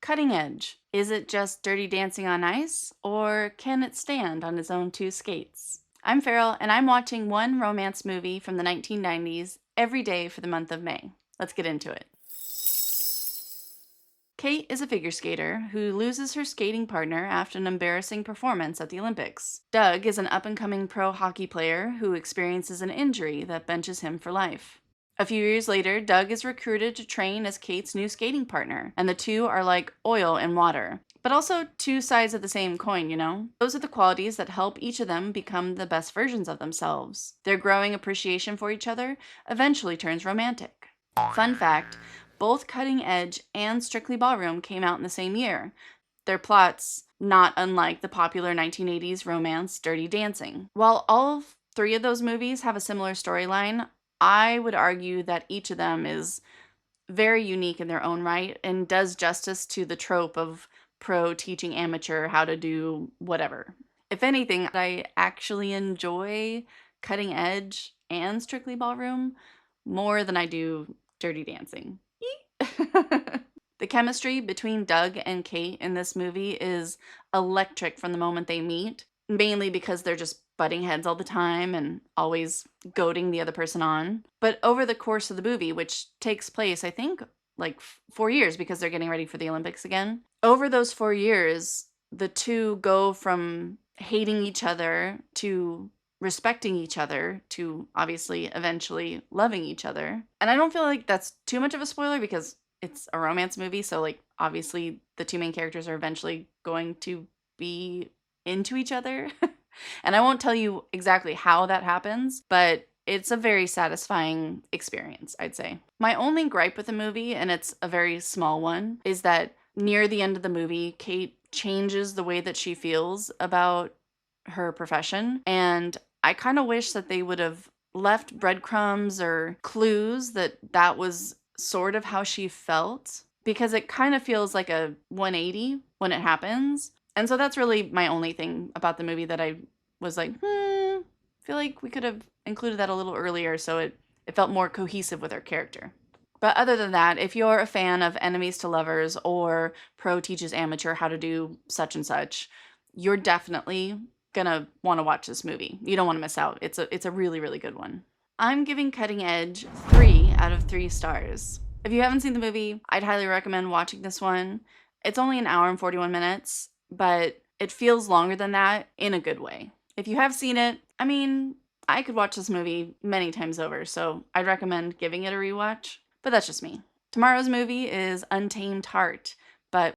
Cutting Edge. Is it just Dirty Dancing on Ice, or can it stand on its own two skates? I'm Farrell, and I'm watching one romance movie from the 1990s every day for the month of May. Let's get into it. Kate is a figure skater who loses her skating partner after an embarrassing performance at the Olympics. Doug is an up and coming pro hockey player who experiences an injury that benches him for life. A few years later, Doug is recruited to train as Kate's new skating partner, and the two are like oil and water. But also two sides of the same coin, you know? Those are the qualities that help each of them become the best versions of themselves. Their growing appreciation for each other eventually turns romantic. Fun fact, both Cutting Edge and Strictly Ballroom came out in the same year. Their plots not unlike the popular 1980s romance Dirty Dancing. While all three of those movies have a similar storyline, I would argue that each of them is very unique in their own right and does justice to the trope of pro teaching amateur how to do whatever. If anything, I actually enjoy Cutting Edge and Strictly Ballroom more than I do Dirty Dancing. The chemistry between Doug and Kate in this movie is electric from the moment they meet, mainly because they're just butting heads all the time and always goading the other person on. But over the course of the movie, which takes place, I think, like 4 years because they're getting ready for the Olympics again, over those 4 years, the two go from hating each other to respecting each other to obviously eventually loving each other. And I don't feel like that's too much of a spoiler because it's a romance movie, so like obviously the two main characters are eventually going to be into each other. And I won't tell you exactly how that happens, but it's a very satisfying experience, I'd say. My only gripe with the movie, and it's a very small one, is that near the end of the movie, Kate changes the way that she feels about her profession. And I kind of wish that they would have left breadcrumbs or clues that that was sort of how she felt, because it kind of feels like a 180 when it happens. And so that's really my only thing about the movie that I was like, feel like we could have included that a little earlier so it felt more cohesive with her character. But other than that, if you're a fan of enemies to lovers or pro teaches amateur how to do such and such, you're definitely gonna want to watch this movie. You don't want to miss out. It's a really, really good one. I'm giving Cutting Edge 3 out of 3 stars. If you haven't seen the movie, I'd highly recommend watching this one. It's only an hour and 41 minutes, but it feels longer than that in a good way. If you have seen it, I mean, I could watch this movie many times over, so I'd recommend giving it a rewatch, but that's just me. Tomorrow's movie is Untamed Heart, but